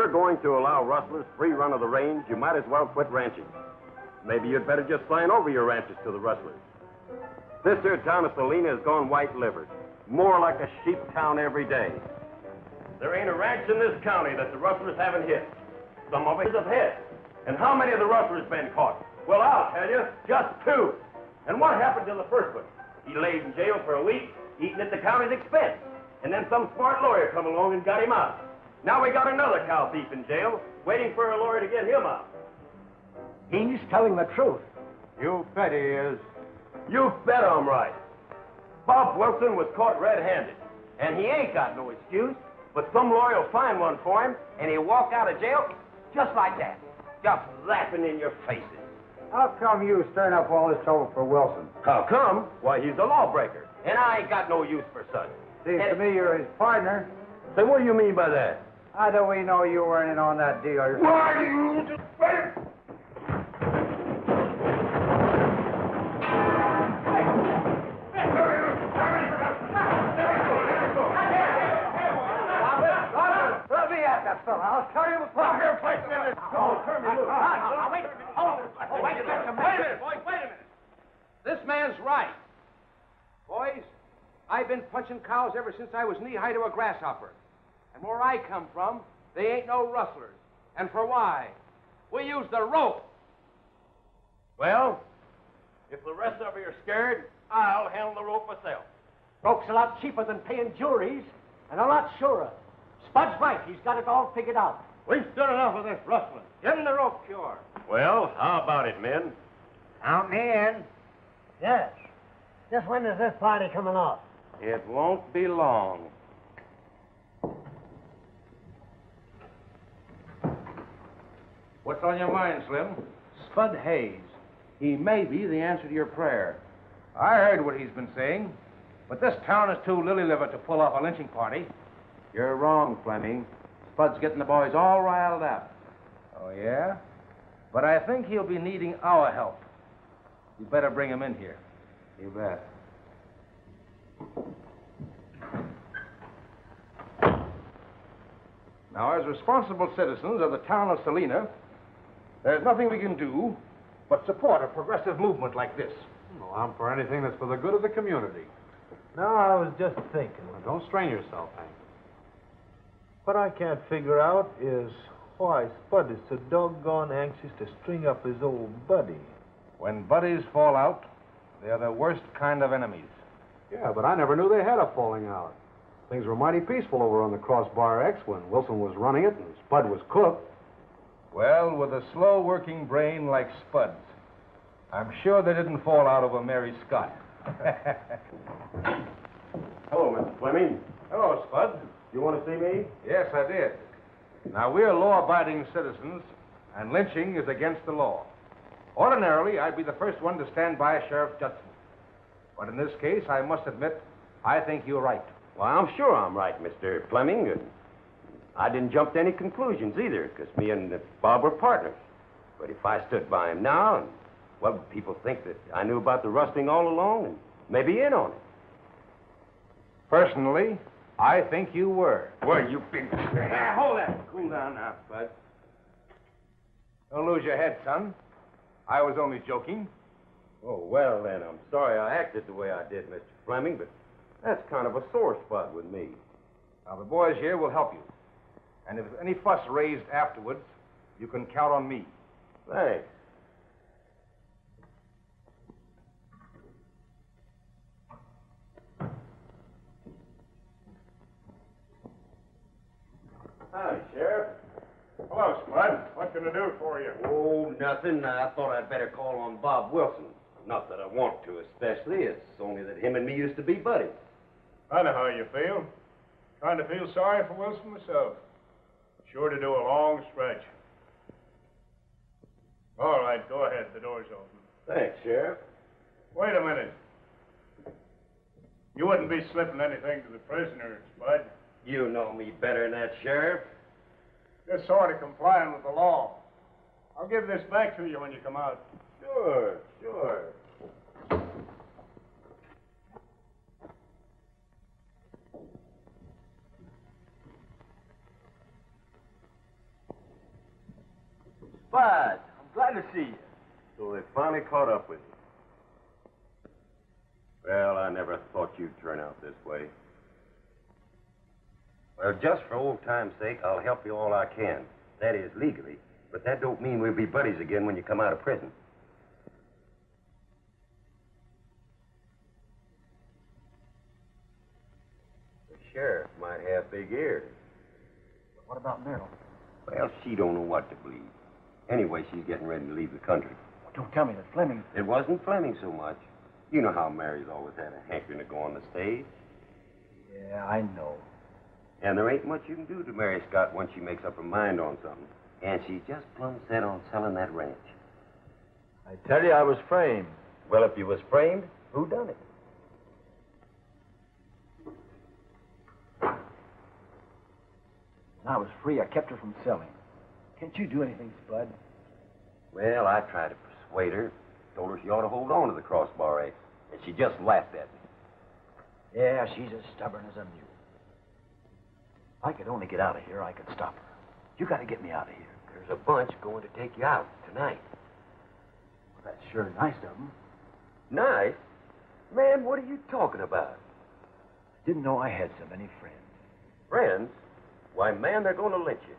you're going to allow rustlers free run of the range, you might as well quit ranching. Maybe you'd better just sign over your ranches to the rustlers. This here town of Salina has gone white-livered. More like a sheep town every day. There ain't a ranch in this county that the rustlers haven't hit. Some of us have hit. And how many of the rustlers been caught? Well, I'll tell you, just 2. And what happened to the first one? He laid in jail for a week, eating at the county's expense. And then some smart lawyer come along and got him out. Now we got another cow thief in jail, waiting for a lawyer to get him out. He's telling the truth. You bet he is. You bet I'm right. Bob Wilson was caught red-handed, and he ain't got no excuse, but some lawyer will find one for him, and he'll walk out of jail just like that, just laughing in your faces. How come you stirring up all this trouble for Wilson? How come? Why, he's a lawbreaker, and I ain't got no use for such. Seems to me you're his partner. Say, what do you mean by that? How do we know you weren't in on that deal? Why do you just... Let me at that fella. I'll tell you before. Here, place me in this. Oh, turn me loose. Wait a minute, boys, wait a minute. This man's right. Boys, I've been punching cows ever since I was knee-high to a grasshopper. And where I come from, they ain't no rustlers. And for why? We use the rope. Well, if the rest of you are scared, I'll handle the rope myself. Rope's a lot cheaper than paying juries, and a lot surer. Spud's right. He's got it all figured out. We've done enough of this rustling. Give him the rope cure. Well, how about it, men? Count me in. Yes. Just when is this party coming off? It won't be long. What's on your mind, Slim? Spud Hayes. He may be the answer to your prayer. I heard what he's been saying, but this town is too lily-livered to pull off a lynching party. You're wrong, Fleming. Spud's getting the boys all riled up. Oh, yeah? But I think he'll be needing our help. You better bring him in here. You bet. Now, as responsible citizens of the town of Salina, there's nothing we can do but support a progressive movement like this. Well, I'm for anything that's for the good of the community. Now, I was just thinking. Well, don't strain yourself, Hank. What I can't figure out is why Spud is so doggone anxious to string up his old buddy. When buddies fall out, they're the worst kind of enemies. Yeah, but I never knew they had a falling out. Things were mighty peaceful over on the Crossbar X when Wilson was running it and Spud was cook. Well, with a slow-working brain like Spud's, I'm sure they didn't fall out over Mary Scott. Hello, Mr. Fleming. Hello, Spud. You want to see me? Yes, I did. Now, we're law-abiding citizens, and lynching is against the law. Ordinarily, I'd be the first one to stand by Sheriff Judson. But in this case, I must admit, I think you're right. Well, I'm sure I'm right, Mr. Fleming. I didn't jump to any conclusions either, because me and Bob were partners. But if I stood by him now, and, well, people think that I knew about the rustling all along and maybe in on it. Personally, I think you were. Well, you big... Hold that. Cool down now, Spud. Don't lose your head, son. I was only joking. Oh, well, then, I'm sorry I acted the way I did, Mr. Fleming, but that's kind of a sore spot with me. Now, the boys here will help you. And if there's any fuss raised afterwards, you can count on me. Thanks. Howdy, Sheriff. Hello, Spud. What can I do for you? Oh, nothing. I thought I'd better call on Bob Wilson. Not that I want to, especially. It's only that him and me used to be buddies. I know how you feel. Kind of feel sorry for Wilson myself. Sure to do a long stretch. All right, go ahead. The door's open. Thanks, Sheriff. Wait a minute. You wouldn't be slipping anything to the prisoner, Spud. You know me better than that, Sheriff. Just sort of complying with the law. I'll give this back to you when you come out. Sure, sure. Glad to see you. So they finally caught up with you. Well, I never thought you'd turn out this way. Well, just for old time's sake, I'll help you all I can. That is, legally. But that don't mean we'll be buddies again when you come out of prison. The sheriff might have big ears. But what about Myrtle? Well, she don't know what to believe. Anyway, she's getting ready to leave the country. Well, don't tell me that Fleming... It wasn't Fleming so much. You know how Mary's always had a hankering to go on the stage. Yeah, I know. And there ain't much you can do to Mary Scott once she makes up her mind on something. And she's just plumb set on selling that ranch. I tell you, I was framed. Well, if you was framed, who done it? When I was free, I kept her from selling. Can't you do anything, Spud? Well, I tried to persuade her. Told her she ought to hold on to the crossbar X. And she just laughed at me. Yeah, she's as stubborn as a mule. If I could only get out of here, I could stop her. You got to get me out of here. There's a bunch going to take you out tonight. Well, that's sure nice of them. Nice? Man, what are you talking about? Didn't know I had so many friends. Friends? Why, man, they're going to lynch you.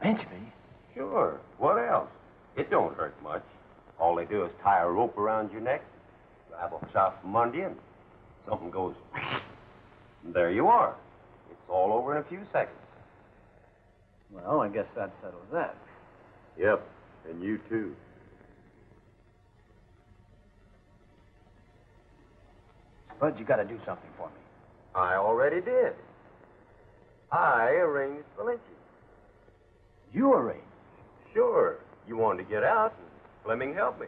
Lynch me? Sure. What else? It don't hurt much. All they do is tie a rope around your neck, grab a shot from under you, and something goes... And there you are. It's all over in a few seconds. Well, I guess that settles that. Yep, and you too. Spud, you got to do something for me. I already did. I arranged for lynching. You arranged? Sure. You wanted to get out, and Fleming helped me.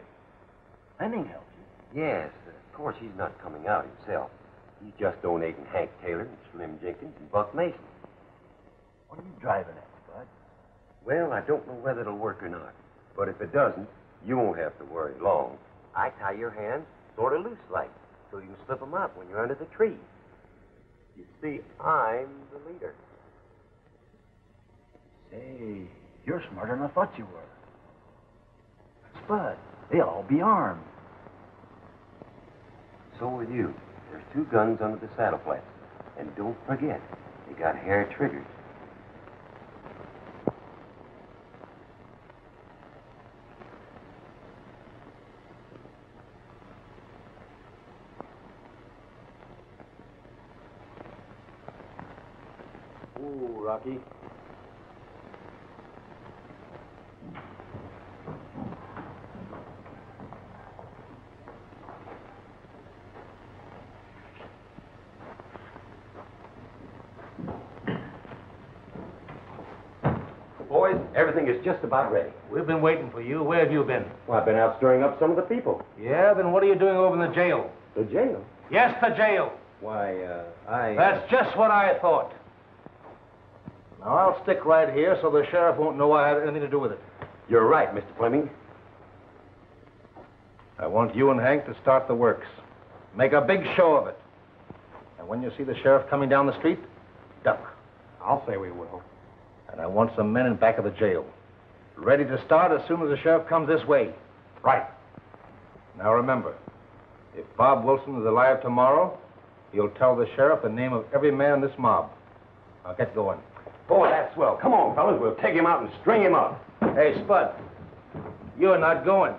Fleming helped you? Yes, of course he's not coming out himself. He's just donating Hank Taylor and Slim Jenkins and Buck Mason. What are you driving at, Spud? Well, I don't know whether it'll work or not. But if it doesn't, you won't have to worry long. I tie your hands sort of loose-like, so you can slip them out when you're under the tree. You see, I'm the leader. Say, you're smarter than I thought you were. Spud, they'll all be armed. So will you. There's 2 guns under the saddle flaps. And don't forget, they got hair triggers. Ooh, Rocky. Boys, everything is just about ready. We've been waiting for you. Where have you been? Well, I've been out stirring up some of the people. Yeah, then what are you doing over in the jail? The jail? Yes, the jail. Why, I... That's just what I thought. Now, I'll stick right here so the sheriff won't know I had anything to do with it. You're right, Mr. Fleming. I want you and Hank to start the works. Make a big show of it. And when you see the sheriff coming down the street, duck. I'll say we will. And I want some men in back of the jail. Ready to start as soon as the sheriff comes this way. Right. Now remember, if Bob Wilson is alive tomorrow, he'll tell the sheriff the name of every man in this mob. Now get going. Boy, that's swell. Come on, fellas. We'll take him out and string him up. Hey, Spud, you're not going.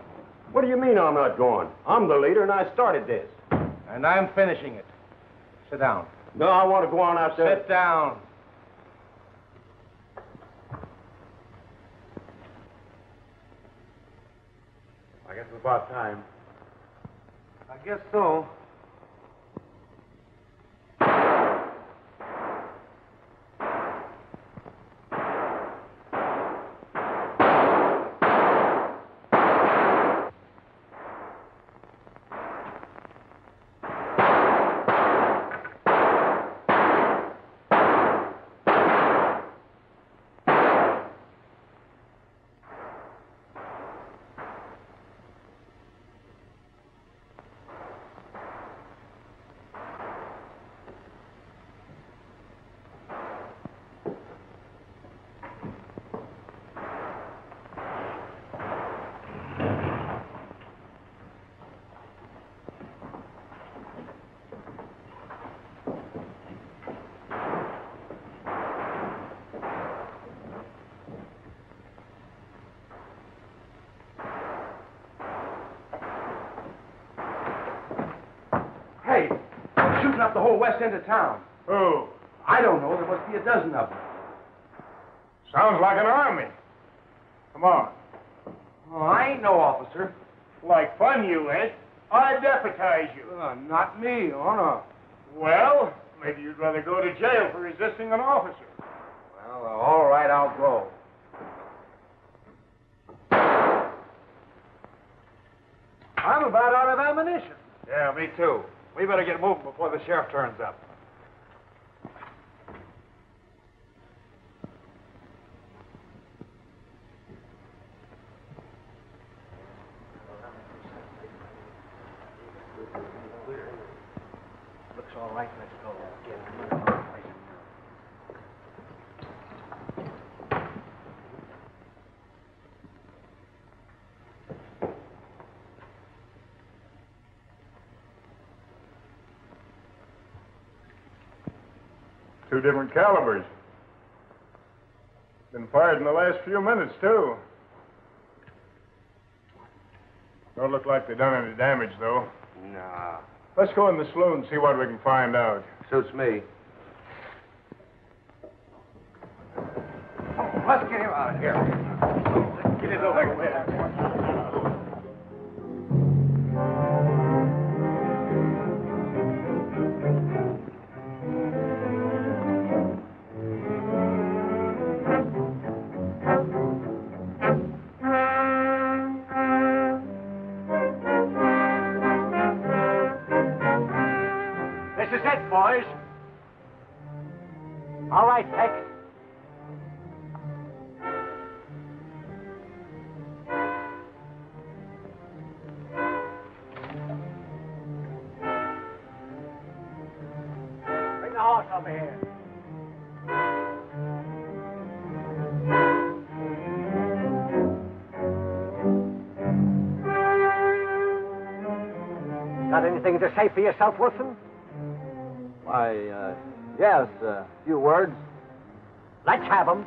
What do you mean I'm not going? I'm the leader, and I started this. And I'm finishing it. Sit down. No, I want to go on out there. Sit down. I guess it's about time. I guess so. up the whole west end of town. Who? I don't know. There must be a dozen of them. Sounds like an army. Come on. Oh, I ain't no officer. Like fun you ain't. I deputize you. Not me, oh no. Well, maybe you'd rather go to jail for resisting an officer. Well, all right, I'll go. I'm about out of ammunition. Yeah, me too. We better get moving before the sheriff turns up. Looks all right. Let's go. Two different calibers. Been fired in the last few minutes, too. Don't look like they done any damage, though. Nah. Let's go in the saloon and see what we can find out. Suits me. Let's get him out of here. Get his over there. This is it, boys. All right, Peck. Bring the horse over here. Got anything to say for yourself, Wilson? Why, yes, a few words. Let's have 'em.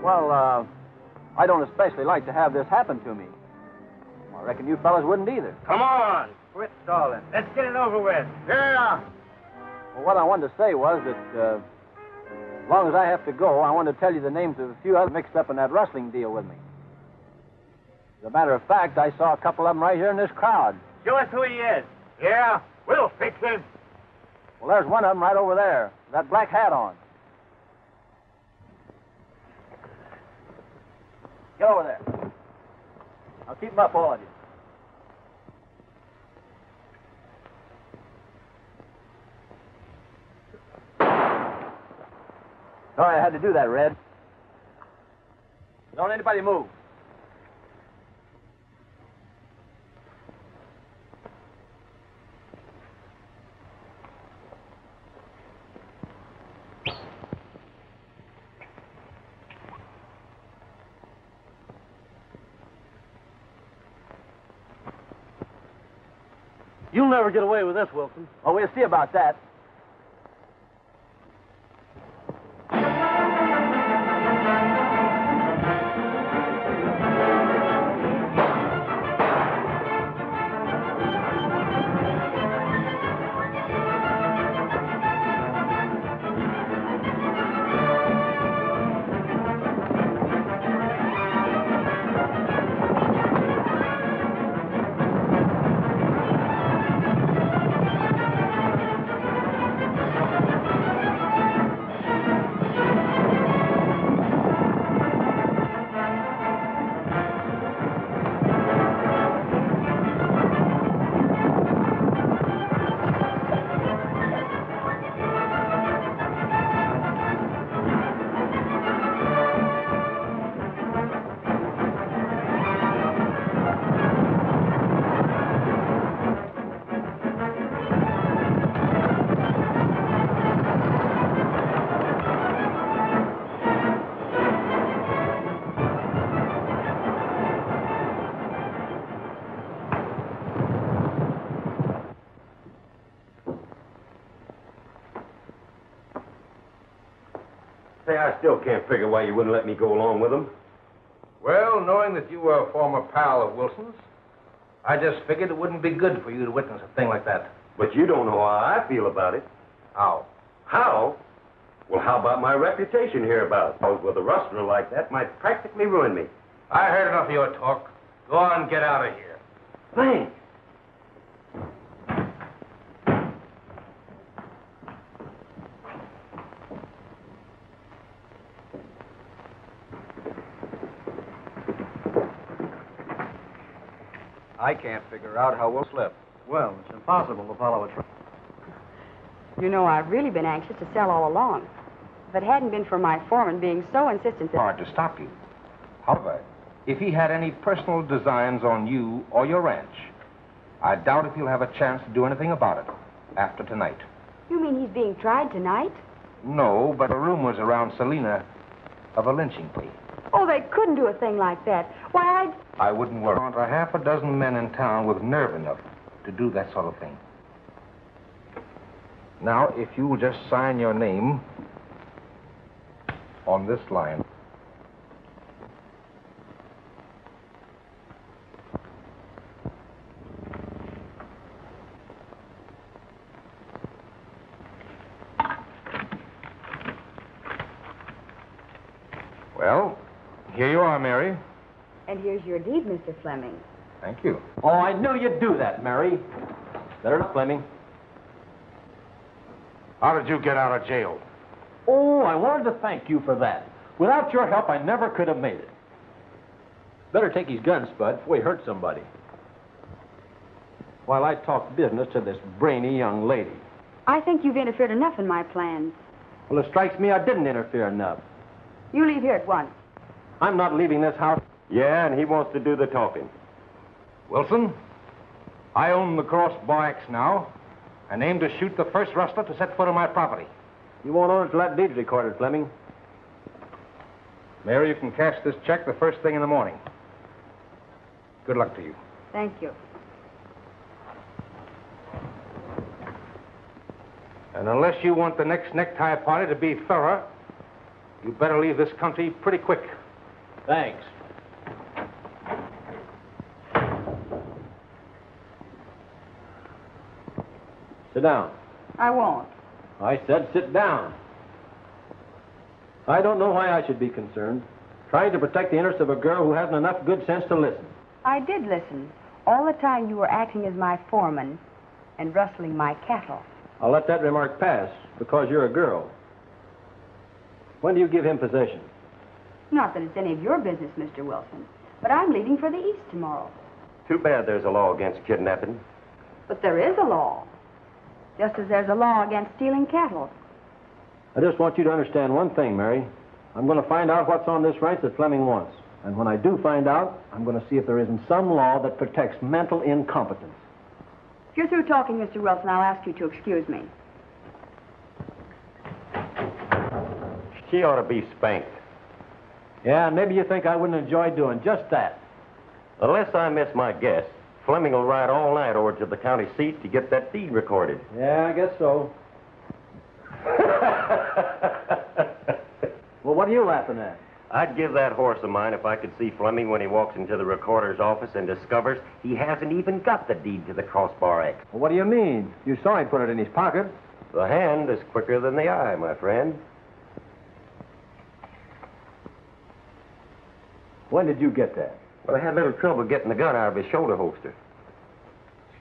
Well, I don't especially like to have this happen to me. I reckon you fellas wouldn't either. Come on. Quit stalling. Let's get it over with. Yeah. Well, what I wanted to say was that, as long as I have to go, I want to tell you the names of a few others mixed up in that rustling deal with me. As a matter of fact, I saw a couple of them right here in this crowd. Show us who he is. Yeah, we'll fix him. Well, there's one of them right over there, with that black hat on. Get over there. I'll keep them up, all of you. Sorry I had to do that, Red. Don't anybody move. You'll never get away with this, Wilson. Oh, we'll see about that. Say, I still can't figure why you wouldn't let me go along with them. Well, knowing that you were a former pal of Wilson's, I just figured it wouldn't be good for you to witness a thing like that. But you don't know how I feel about it. How? How? Well, how about my reputation hereabouts? With a rustler like that might practically ruin me. I heard enough of your talk. Go on, get out of here. Thanks. I can't figure out how we'll slip. Well, it's impossible to follow a trail. You know, I've really been anxious to sell all along. If it hadn't been for my foreman being so insistent that... Hard to stop you. However, if he had any personal designs on you or your ranch, I doubt if he'll have a chance to do anything about it after tonight. You mean he's being tried tonight? No, but the rumors around Salina of a lynching plea. Oh, they couldn't do a thing like that. Why, I wouldn't worry. There are half a dozen men in town with nerve enough to do that sort of thing. Now, if you will just sign your name on this line. Well, here you are, Mary. And here's your deed, Mr. Fleming. Thank you. Oh, I knew you'd do that, Mary. Better not, Fleming. How did you get out of jail? Oh, I wanted to thank you for that. Without your help, I never could have made it. Better take his gun, Spud, before he hurts somebody. While I talk business to this brainy young lady. I think you've interfered enough in my plans. Well, it strikes me I didn't interfere enough. You leave here at once. I'm not leaving this house. Yeah, and he wants to do the talking. Wilson, I own the Crossbar X now, and aim to shoot the first rustler to set foot on my property. You won't own it till that deed's recorded, Fleming. Mary, you can cash this check the first thing in the morning. Good luck to you. Thank you. And unless you want the next necktie party to be thorough, you better leave this country pretty quick. Thanks. Sit down. I won't. I said sit down. I don't know why I should be concerned. Trying to protect the interests of a girl who hasn't enough good sense to listen. I did listen. All the time you were acting as my foreman and rustling my cattle. I'll let that remark pass because you're a girl. When do you give him possession? Not that it's any of your business, Mr. Wilson, but I'm leaving for the East tomorrow. Too bad there's a law against kidnapping. But there is a law. Just as there's a law against stealing cattle. I just want you to understand one thing, Mary. I'm going to find out what's on this ranch that Fleming wants. And when I do find out, I'm going to see if there isn't some law that protects mental incompetence. If you're through talking, Mr. Wilson, I'll ask you to excuse me. She ought to be spanked. Yeah, maybe you think I wouldn't enjoy doing just that. Unless I miss my guess, Fleming will ride all night over to the county seat to get that deed recorded. Yeah, I guess so. Well, what are you laughing at? I'd give that horse of mine if I could see Fleming when he walks into the recorder's office and discovers he hasn't even got the deed to the Crossbar X. Well, what do you mean? You saw him put it in his pocket. The hand is quicker than the eye, my friend. When did you get that? Well, I had a little trouble getting the gun out of his shoulder holster.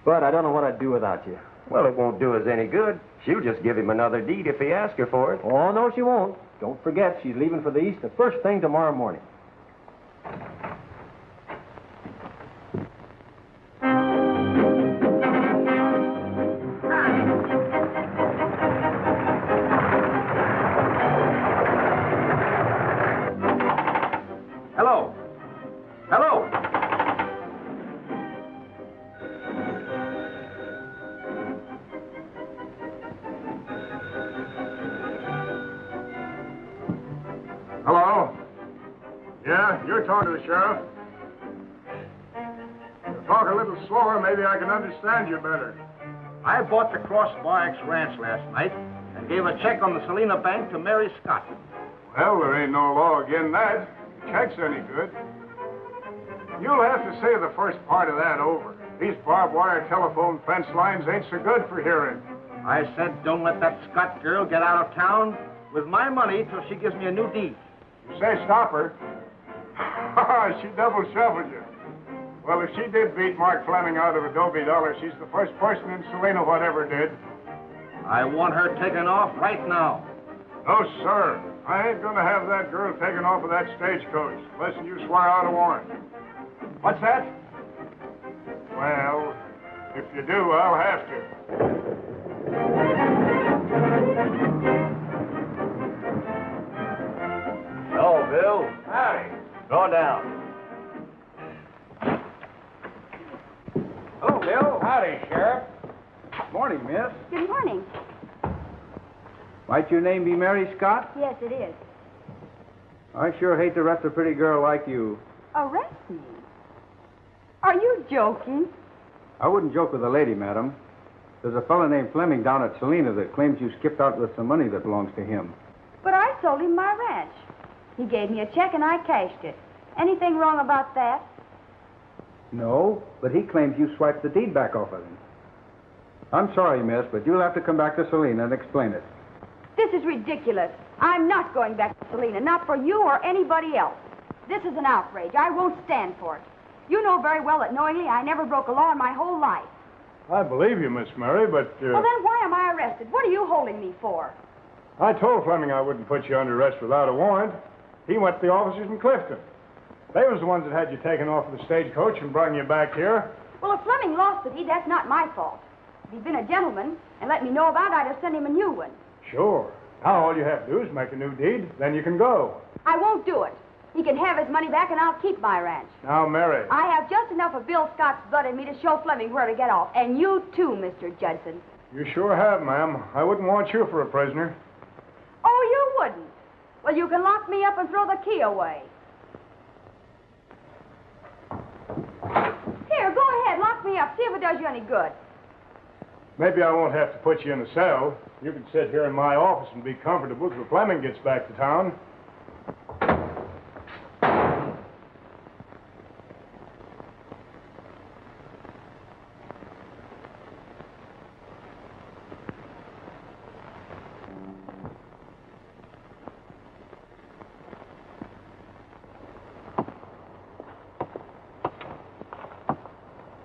But I don't know what I'd do without you. Well, it won't do us any good. She'll just give him another deed if he asks her for it. Oh, no, she won't. Don't forget, she's leaving for the East the first thing tomorrow morning. Hello. Hello. Hello? Yeah, you're talking to the sheriff. Talk a little slower, maybe I can understand you better. I bought the Crossbar X Ranch last night and gave a check on the Salina Bank to Mary Scott. Well, there ain't no law against that. The check's any good. You'll have to say the first part of that over. These barbed wire telephone fence lines ain't so good for hearing. I said don't let that Scott girl get out of town with my money till she gives me a new deed. You say stop her. She double shuffled you. Well, if she did beat Mark Fleming out of Adobe Dollar, she's the first person in Salina whatever did. I want her taken off right now. No, sir. I ain't gonna have that girl taken off of that stagecoach unless you swear out a warrant. What's that? Well, if you do, I'll have to. Oh, Bill. Howdy. Go down. Hello, Bill. Howdy, Sheriff. Morning, miss. Good morning. Might your name be Mary Scott? Yes, it is. I sure hate to arrest a pretty girl like you. Arrest me? Are you joking? I wouldn't joke with a lady, madam. There's a fellow named Fleming down at Salina that claims you skipped out with some money that belongs to him. But I sold him my ranch. He gave me a check and I cashed it. Anything wrong about that? No, but he claims you swiped the deed back off of him. I'm sorry, miss, but you'll have to come back to Salina and explain it. This is ridiculous. I'm not going back to Salina, not for you or anybody else. This is an outrage. I won't stand for it. You know very well that knowingly I never broke a law in my whole life. I believe you, Miss Mary, but Well, then why am I arrested? What are you holding me for? I told Fleming I wouldn't put you under arrest without a warrant. He went to the officers in Clifton. They was the ones that had you taken off of the stagecoach and brought you back here. Well, if Fleming lost the deed, that's not my fault. If he'd been a gentleman and let me know about it, I'd have sent him a new one. Sure. Now all you have to do is make a new deed, then you can go. I won't do it. He can have his money back and I'll keep my ranch. Now, Mary. I have just enough of Bill Scott's blood in me to show Fleming where to get off. And you too, Mr. Judson. You sure have, ma'am. I wouldn't want you for a prisoner. Oh, you wouldn't? Well, you can lock me up and throw the key away. Here, go ahead, lock me up. See if it does you any good. Maybe I won't have to put you in a cell. You can sit here in my office and be comfortable till Fleming gets back to town.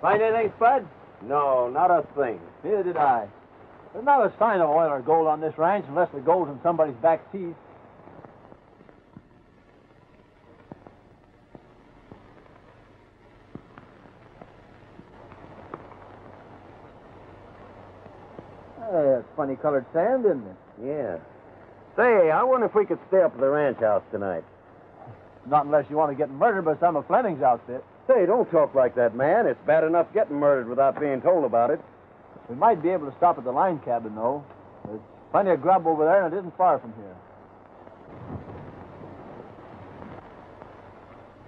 Find anything, Spud? No, not a thing. Neither did I. There's not a sign of oil or gold on this ranch unless the gold's in somebody's back teeth. Hey, that's funny colored sand, isn't it? Yeah. Say, I wonder if we could stay up at the ranch house tonight. Not unless you want to get murdered by some of Fleming's outfit. Say, don't talk like that, man. It's bad enough getting murdered without being told about it. We might be able to stop at the line cabin, though. There's plenty of grub over there, and it isn't far from here.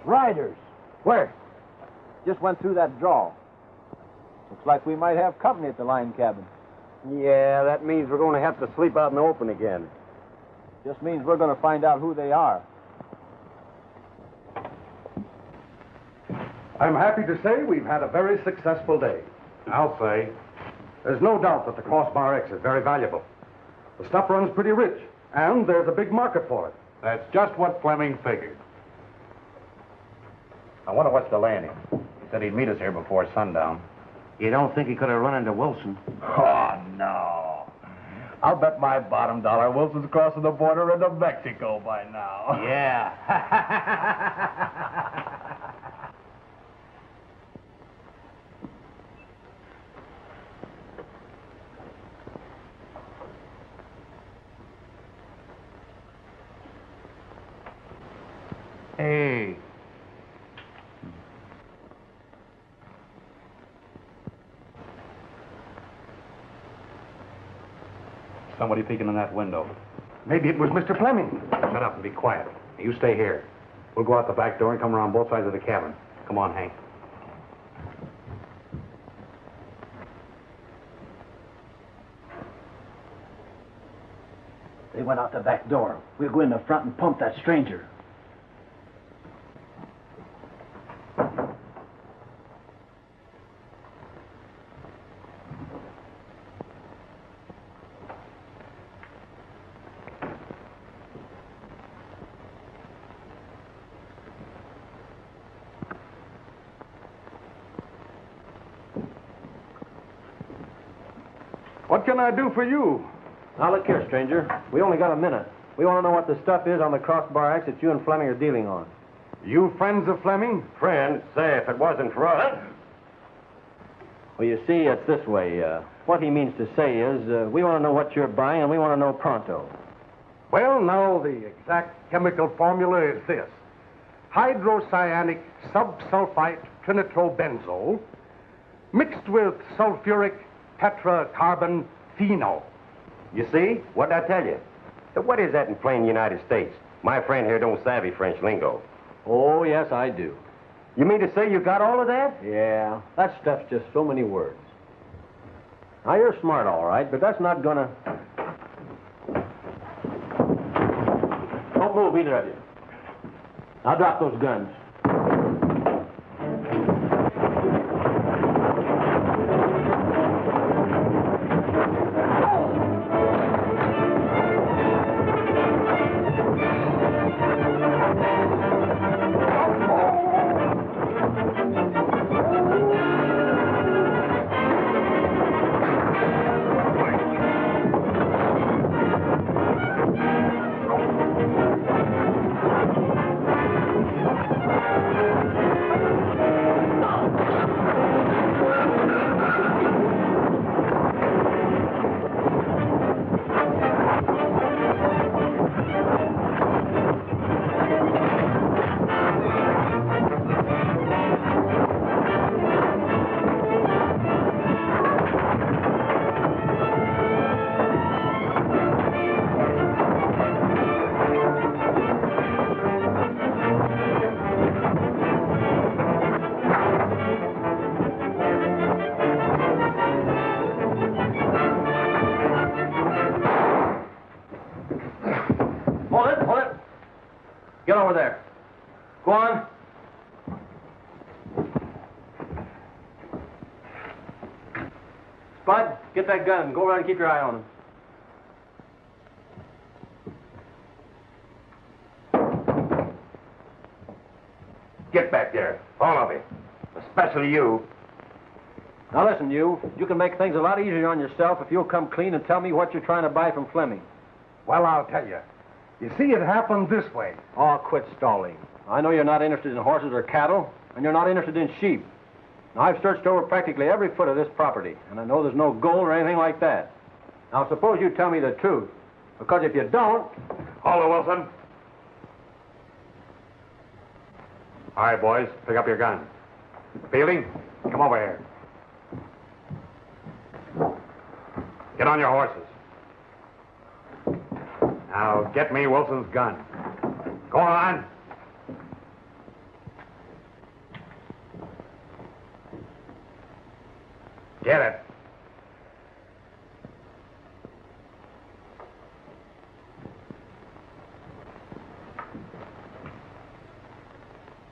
Riders. Where? Just went through that draw. Looks like we might have company at the line cabin. Yeah, that means we're going to have to sleep out in the open again. Just means we're going to find out who they are. I'm happy to say we've had a very successful day. I'll say. There's no doubt that the Crossbar X is very valuable. The stuff runs pretty rich, and there's a big market for it. That's just what Fleming figured. I wonder what's delaying him. He said he'd meet us here before sundown. You don't think he could have run into Wilson? Oh, no. I'll bet my bottom dollar Wilson's crossing the border into Mexico by now. Yeah. Hey. Somebody peeking in that window. Maybe it was Mr. Fleming. Shut up and be quiet. You stay here. We'll go out the back door and come around both sides of the cabin. Come on, Hank. They went out the back door. We'll go in the front and pump that stranger. What can I do for you? Now, look here, stranger. We only got a minute. We want to know what the stuff is on the crossbar axe that you and Fleming are dealing on. You friends of Fleming? Friends? Say, if it wasn't for us... Well, you see, it's this way. What he means to say is, we want to know what you're buying, and we want to know pronto. Well, now, the exact chemical formula is this. Hydrocyanic subsulfite trinitrobenzol mixed with sulfuric tetracarbon phenol. You see? What'd I tell you? So what is that in plain United States? My friend here don't savvy French lingo. Oh, yes, I do. You mean to say you got all of that? Yeah, that stuff's just so many words. Now, you're smart, all right, but that's not gonna... Don't move, either of you. Now, drop those guns. Get over there. Go on. Spud, get that gun. Go around and keep your eye on him. Get back there, all of you. Especially you. Now listen, you can make things a lot easier on yourself if you'll come clean and tell me what you're trying to buy from Fleming. Well, I'll tell you. You see, it happened this way. Oh, quit stalling. I know you're not interested in horses or cattle, and you're not interested in sheep. Now, I've searched over practically every foot of this property, and I know there's no gold or anything like that. Now, suppose you tell me the truth, because if you don't... Hold it, Wilson. All right, boys, pick up your gun. Fielding, come over here. Get on your horses. Now, get me Wilson's gun. Go on. Get it.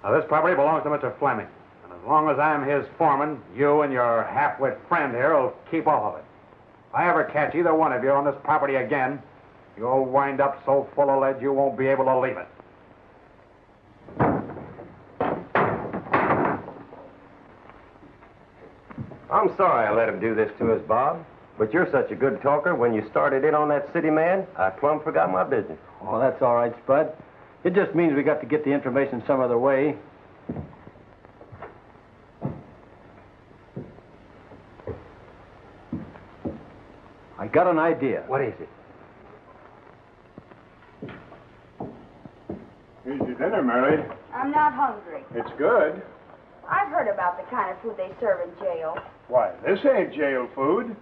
Now, this property belongs to Mr. Fleming. And as long as I'm his foreman, you and your half-wit friend here will keep off of it. If I ever catch either one of you on this property again, you'll wind up so full of lead you won't be able to leave it. I'm sorry I let him do this to us, Bob. But you're such a good talker. When you started in on that city man, I plumb forgot my business. Oh, that's all right, Spud. It just means we got to get the information some other way. I got an idea. What is it? Here's your dinner, Mary. I'm not hungry. It's good. I've heard about the kind of food they serve in jail. Why, this ain't jail food.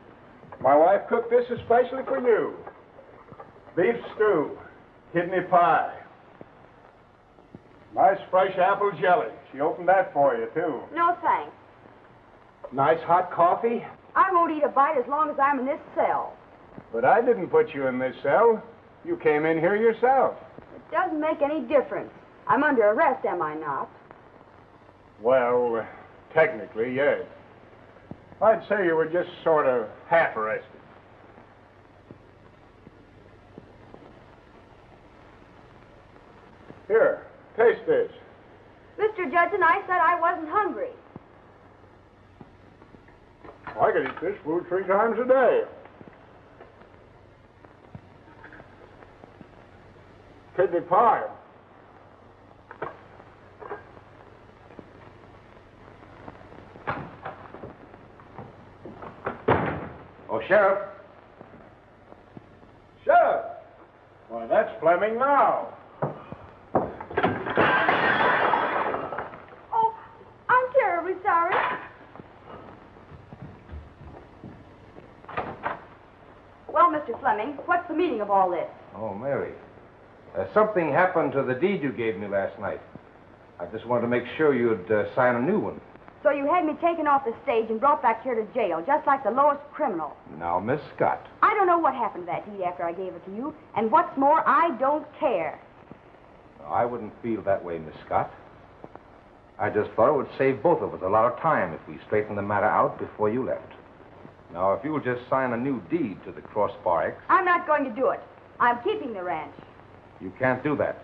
My wife cooked this especially for you. Beef stew, kidney pie. Nice fresh apple jelly. She opened that for you, too. No, thanks. Nice hot coffee. I won't eat a bite as long as I'm in this cell. But I didn't put you in this cell. You came in here yourself. It doesn't make any difference. I'm under arrest, am I not? Well, technically, yes. I'd say you were just sort of half arrested. Here, taste this. Mr. Judson, I said I wasn't hungry. I could eat this food 3 times a day. could be part. Oh, Sheriff. Sheriff! Why, that's Fleming now. Oh, I'm terribly sorry. Well, Mr. Fleming, what's the meaning of all this? Oh, Mary. Something happened to the deed you gave me last night. I just wanted to make sure you'd sign a new one. So you had me taken off the stage and brought back here to jail, just like the lowest criminal. Now, Miss Scott. I don't know what happened to that deed after I gave it to you, and what's more, I don't care. No, I wouldn't feel that way, Miss Scott. I just thought it would save both of us a lot of time if we straightened the matter out before you left. Now, if you'll just sign a new deed to the Crossbar X... I'm not going to do it. I'm keeping the ranch. You can't do that.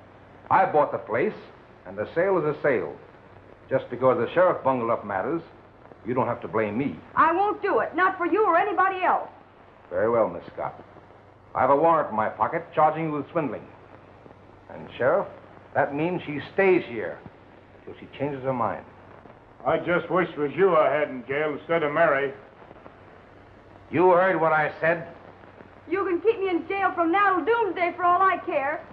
I bought the place, and the sale is a sale. Just because the sheriff bungled up matters, you don't have to blame me. I won't do it, not for you or anybody else. Very well, Miss Scott. I have a warrant in my pocket charging you with swindling. And, Sheriff, that means she stays here till she changes her mind. I just wish it was you I had in jail instead of Mary. You heard what I said. You can keep me in jail from now till doomsday for all I care.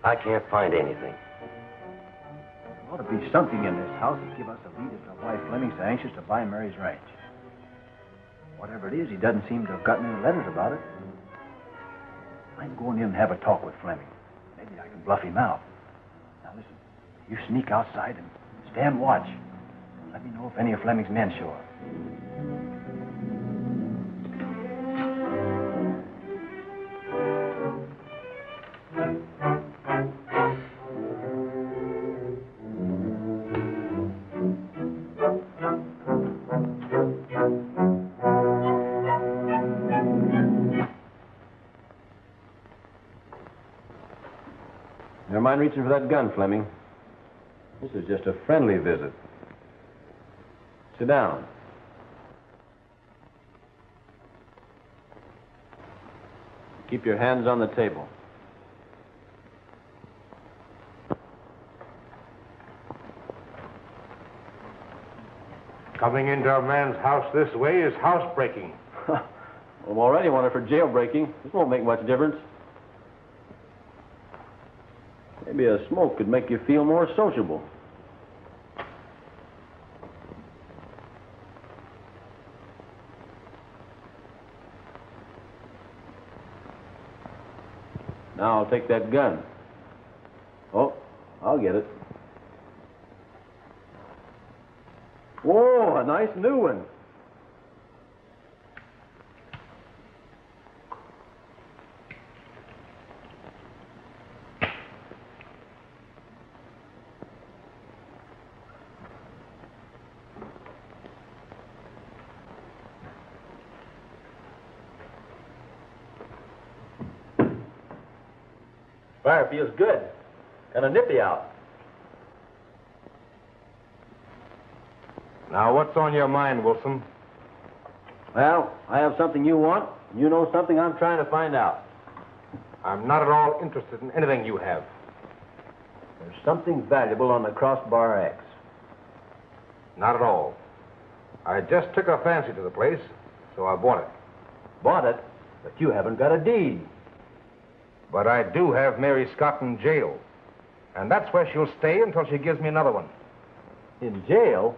I can't find anything. There ought to be something in this house that give us a lead as to why Fleming's so anxious to buy Mary's ranch. Whatever it is, he doesn't seem to have gotten any letters about it. I'm going in and have a talk with Fleming. Maybe I can bluff him out. Now listen, you sneak outside and stand watch. Let me know if any of Fleming's men show up. Never mind reaching for that gun, Fleming. This is just a friendly visit. Sit down. Keep your hands on the table. Coming into a man's house this way is housebreaking. Well, I'm already wanted for jailbreaking. This won't make much difference. Maybe a smoke could make you feel more sociable. Now I'll take that gun. Oh, I'll get it. Whoa, a nice new one. Fire feels good. Kind of nippy out. Now, what's on your mind, Wilson? Well, I have something you want. You know something I'm trying to find out. I'm not at all interested in anything you have. There's something valuable on the Crossbar X. Not at all. I just took a fancy to the place, so I bought it. Bought it, but you haven't got a deed. But I do have Mary Scott in jail. And that's where she'll stay until she gives me another one. In jail?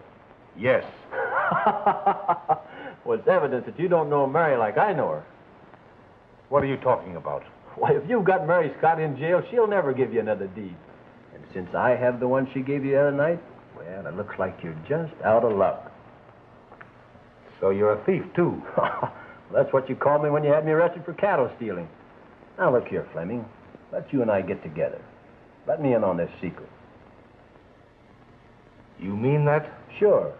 Yes. Well, it's evidence that you don't know Mary like I know her. What are you talking about? Why, if you've got Mary Scott in jail, she'll never give you another deed. And since I have the one she gave you the other night, well, it looks like you're just out of luck. So you're a thief, too. That's what you called me when you had me arrested for cattle stealing. Now, look here, Fleming. Let you and I get together. Let me in on this secret. You mean that? Sure.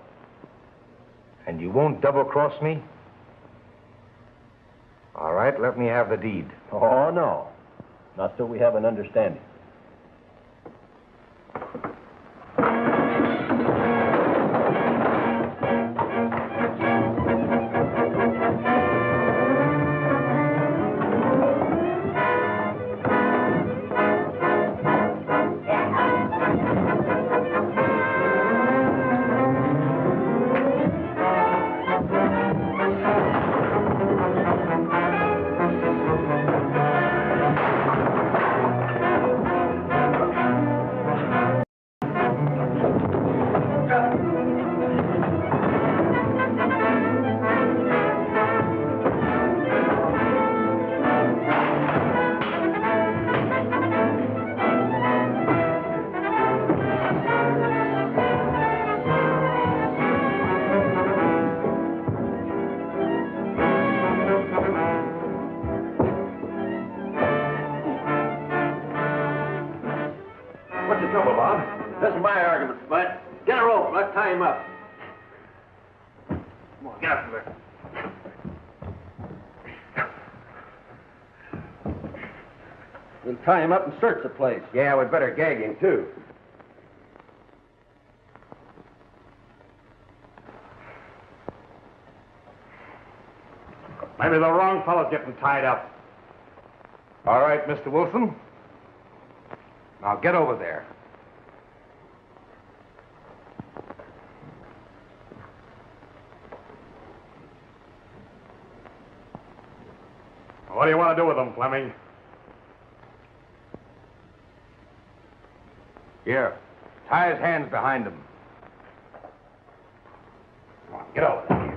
And you won't double-cross me? All right, let me have the deed. Oh, no. Not till we have an understanding. What's the trouble, Bob? This is my argument, Spud. Get a rope. Let's tie him up. Come on, get up there. We'll tie him up and search the place. Yeah, we'd better gag him, too. Maybe the wrong fellow's getting tied up. All right, Mr. Wilson. Now get over there. What do you want to do with them, Fleming? Here. Tie his hands behind him. Come on, get over there.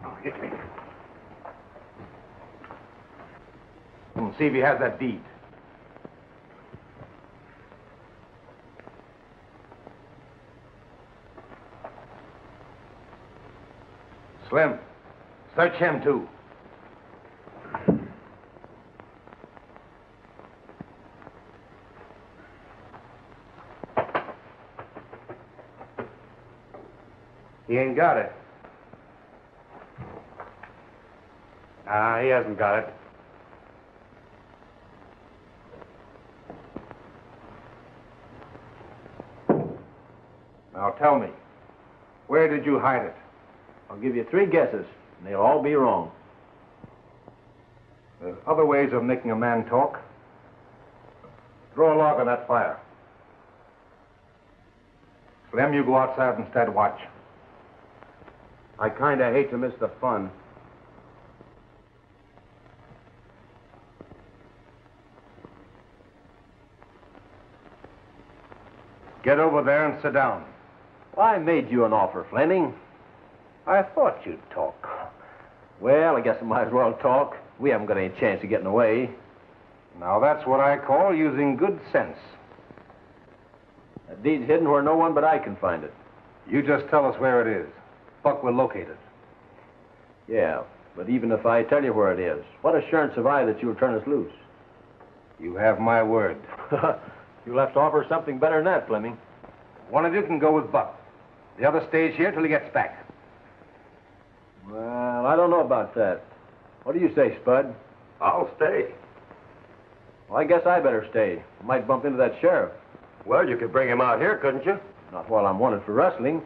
Oh, hit me. Come and see if he has that deed. Slim, search him, too. He ain't got it. Nah, he hasn't got it. Now tell me, where did you hide it? I'll give you 3 guesses, and they'll all be wrong. There's other ways of making a man talk. Throw a log on that fire. Slim, you go outside and instead watch. I kind of hate to miss the fun. Get over there and sit down. Well, I made you an offer, Fleming. I thought you'd talk. Well, I guess I might as well talk. We haven't got any chance of getting away. Now, that's what I call using good sense. That deed's hidden where no one but I can find it. You just tell us where it is. Buck will locate it. Yeah, but even if I tell you where it is, what assurance have I that you'll turn us loose? You have my word. You'll have to offer something better than that, Fleming. One of you can go with Buck. The other stays here till he gets back. Well, I don't know about that. What do you say, Spud? I'll stay. Well, I guess I better stay. I might bump into that sheriff. Well, you could bring him out here, couldn't you? Not while I'm wanted for rustling.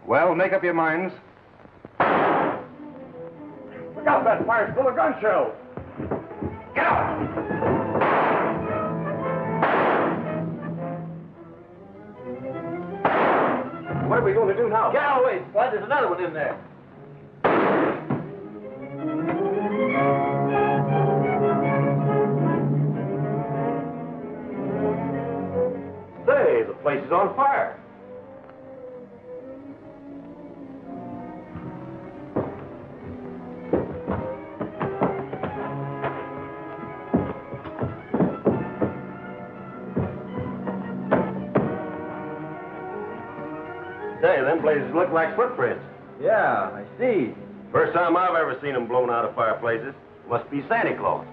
Well, make up your minds. Look out, that fire's full of gun shells. Get out! What are we going to do now? Get out of the way, Spud. There's another one in there. Say, the place is on fire. Say, them places look like footprints. Yeah, I see. First time I've ever seen them blown out of fireplaces. Must be Santa Claus.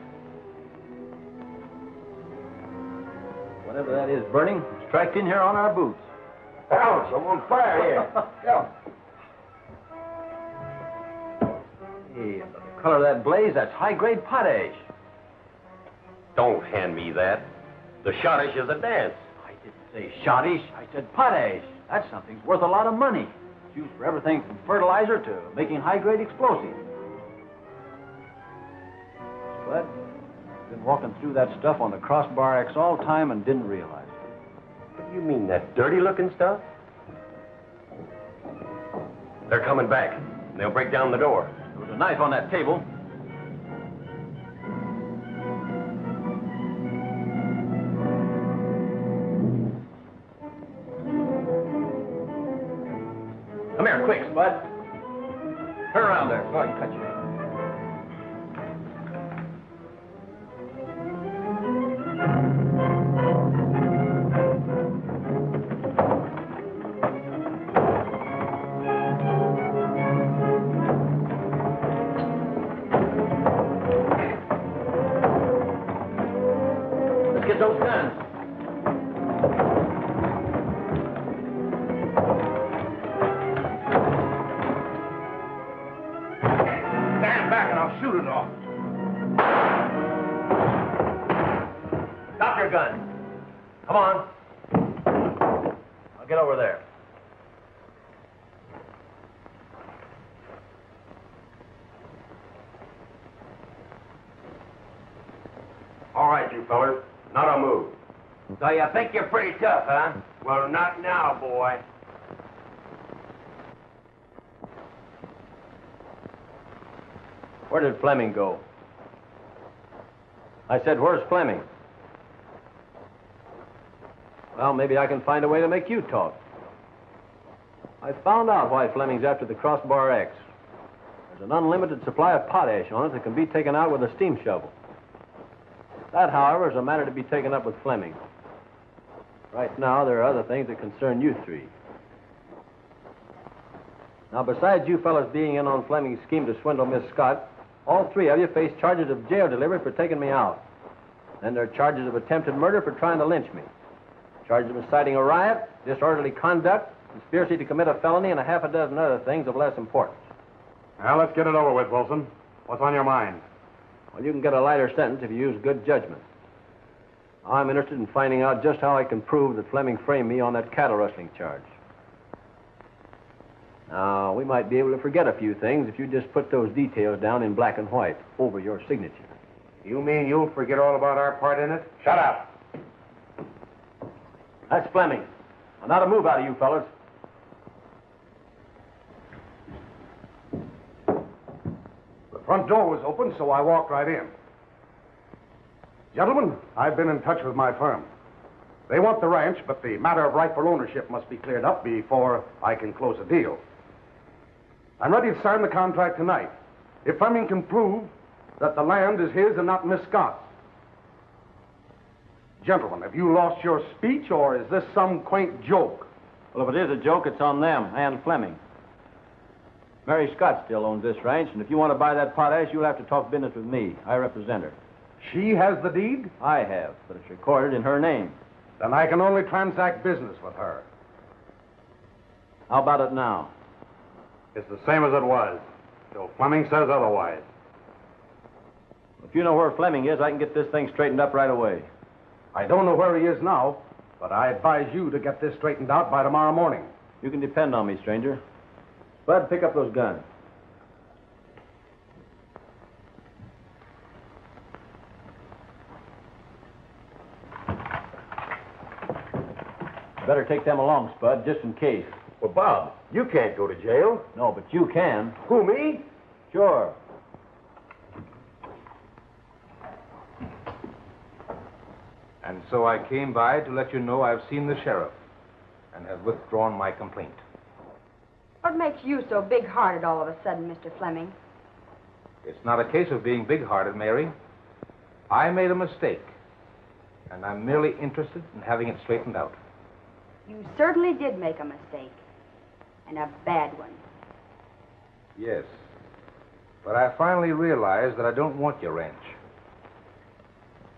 Whatever that is burning, it's tracked in here on our boots. Ouch, I'm on fire here. Yeah. Hey, the color of that blaze, that's high-grade potash. Don't hand me that. The shottish is a dance. I didn't say shottish. I said potash. That's something's worth a lot of money. It's used for everything from fertilizer to making high-grade explosives. But I've been walking through that stuff on the Crossbar X all the time and didn't realize it. What do you mean, that dirty-looking stuff? They're coming back. They'll break down the door. There was a knife on that table. Come here, quick, Spud. Turn around there so I can cut you. Let's get those guns. Shoot it off. Stop your gun. Come on. I'll get over there. All right, you fellers. Not a move. So you think you're pretty tough, huh? Well, not now, boy. Where did Fleming go? I said, where's Fleming? Well, maybe I can find a way to make you talk. I found out why Fleming's after the Crossbar X. There's an unlimited supply of potash on it that can be taken out with a steam shovel. That, however, is a matter to be taken up with Fleming. Right now, there are other things that concern you three. Now, besides you fellas being in on Fleming's scheme to swindle Miss Scott, all three of you face charges of jail delivery for taking me out. Then there are charges of attempted murder for trying to lynch me. Charges of inciting a riot, disorderly conduct, conspiracy to commit a felony, and a half a dozen other things of less importance. Now, let's get it over with, Wilson. What's on your mind? Well, you can get a lighter sentence if you use good judgment. I'm interested in finding out just how I can prove that Fleming framed me on that cattle rustling charge. Now, we might be able to forget a few things if you just put those details down in black and white over your signature. You mean you'll forget all about our part in it? Shut up. That's Fleming. Now, not a move out of you fellas. The front door was open, so I walked right in. Gentlemen, I've been in touch with my firm. They want the ranch, but the matter of rightful ownership must be cleared up before I can close a deal. I'm ready to sign the contract tonight, if Fleming can prove that the land is his and not Miss Scott's. Gentlemen, have you lost your speech, or is this some quaint joke? Well, if it is a joke, it's on them and Fleming. Mary Scott still owns this ranch, and if you want to buy that potash, you'll have to talk business with me. I represent her. She has the deed? I have, but it's recorded in her name. Then I can only transact business with her. How about it now? It's the same as it was, till Fleming says otherwise. If you know where Fleming is, I can get this thing straightened up right away. I don't know where he is now, but I advise you to get this straightened out by tomorrow morning. You can depend on me, stranger. Bud, pick up those guns. Better take them along, Spud, just in case. Well, Bob, you can't go to jail. No, but you can. Who, me? Sure. And so I came by to let you know I've seen the sheriff and have withdrawn my complaint. What makes you so big-hearted all of a sudden, Mr. Fleming? It's not a case of being big-hearted, Mary. I made a mistake, and I'm merely interested in having it straightened out. You certainly did make a mistake, and a bad one. Yes. But I finally realized that I don't want your ranch.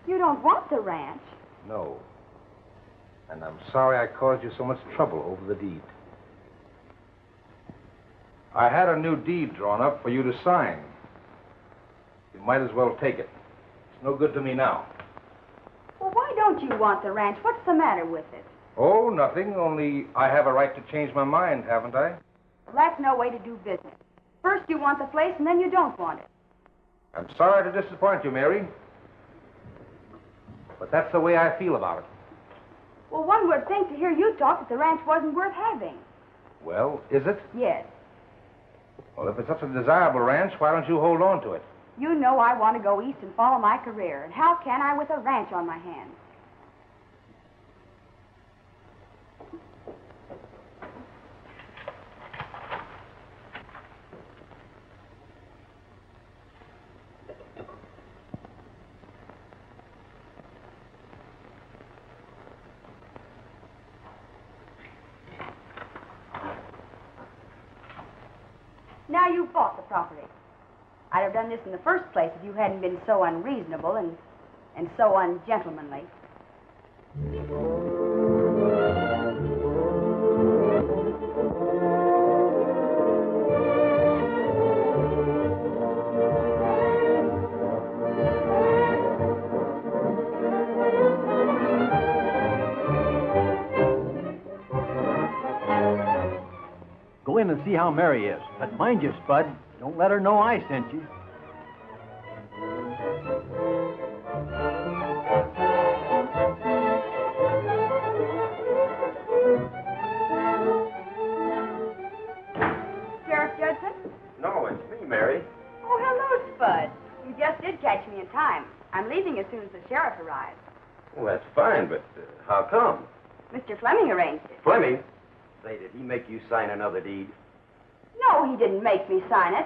You don't want the ranch? No. And I'm sorry I caused you so much trouble over the deed. I had a new deed drawn up for you to sign. You might as well take it. It's no good to me now. Well, why don't you want the ranch? What's the matter with it? Oh, nothing, only I have a right to change my mind, haven't I? Well, that's no way to do business. First you want the place, and then you don't want it. I'm sorry to disappoint you, Mary. But that's the way I feel about it. Well, one would think to hear you talk that the ranch wasn't worth having. Well, is it? Yes. Well, if it's such a desirable ranch, why don't you hold on to it? You know I want to go east and follow my career, and how can I with a ranch on my hands? Now you've bought the property. I'd have done this in the first place if you hadn't been so unreasonable and so ungentlemanly. Go in and see how Mary is. But mind you, Spud, don't let her know I sent you. Sheriff Judson? No, it's me, Mary. Oh, hello, Spud. You just did catch me in time. I'm leaving as soon as the sheriff arrives. Well, that's fine, but how come? Mr. Fleming arranged it. Fleming? Say, did he make you sign another deed? No, he didn't make me sign it.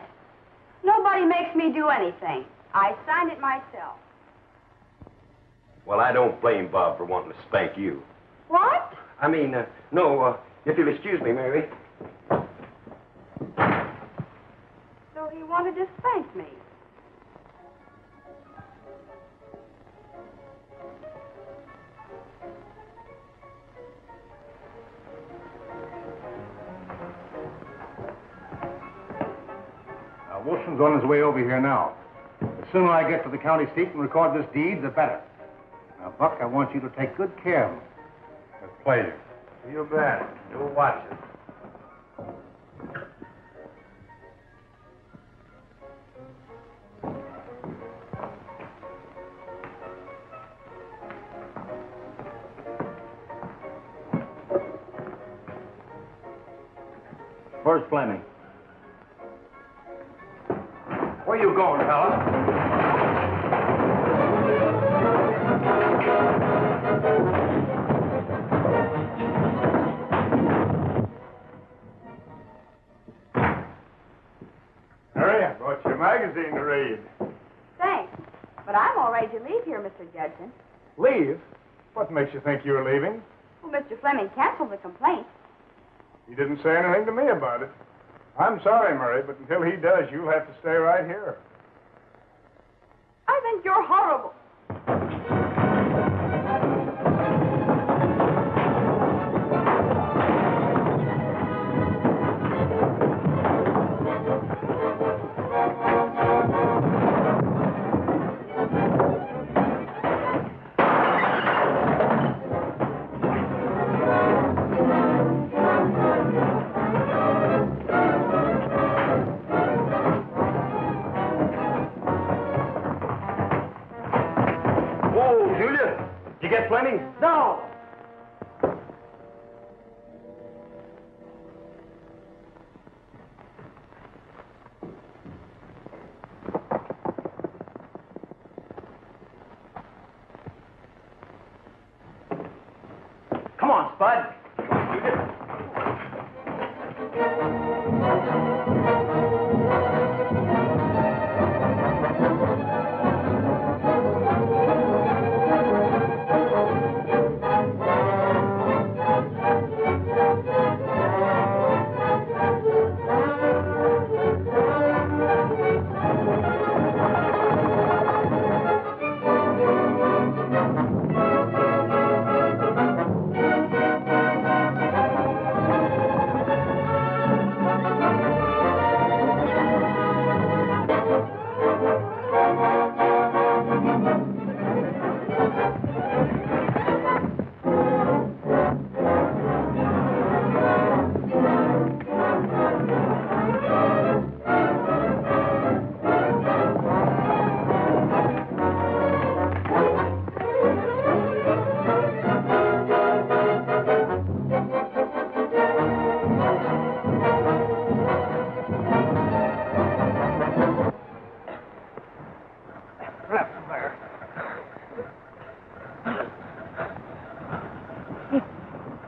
Nobody makes me do anything. I signed it myself. Well, I don't blame Bob for wanting to spank you. What? I mean, no, if you'll excuse me, Mary. So he wanted to spank me. Wilson's on his way over here now. The sooner I get to the county seat and record this deed, the better. Now, Buck, I want you to take good care of him. With pleasure. You bet. You'll watch it. Where's Fleming? Where you going, fella? Harry, I brought you a magazine to read. Thanks. But I'm all ready to leave here, Mr. Judson. Leave? What makes you think you're leaving? Well, Mr. Fleming canceled the complaint. He didn't say anything to me about it. I'm sorry, Murray, but until he does, you'll have to stay right here. I think you're horrible. Fleming? No! Come on, Spud.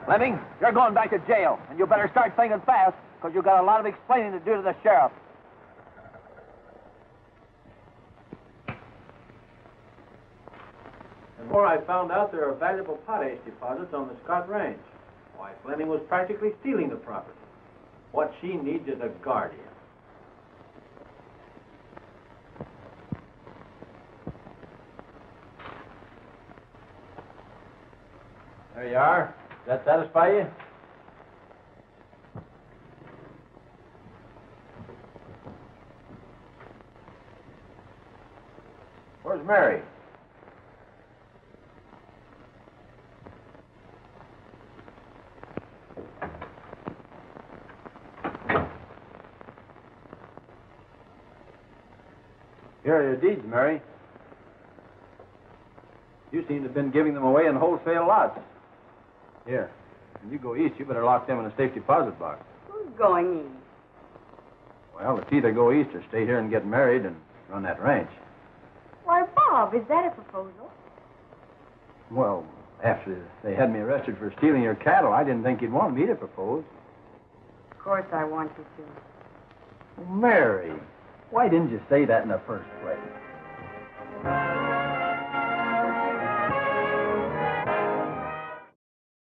Fleming, you're going back to jail, and you better start thinking fast, because you've got a lot of explaining to do to the sheriff. And more, I found out there are valuable potash deposits on the Scott Ranch. Why, Fleming was practically stealing the property. What she needs is a guardian. There you are. Does that satisfy you? Where's Mary? Here are your deeds, Mary. You seem to have been giving them away in wholesale lots. Here. When you go east, you better lock them in a safe deposit box. Who's going east? Well, it's either go east or stay here and get married and run that ranch. Why, Bob, is that a proposal? Well, after they had me arrested for stealing your cattle, I didn't think you'd want me to propose. Of course I want you to. Mary, why didn't you say that in the first place?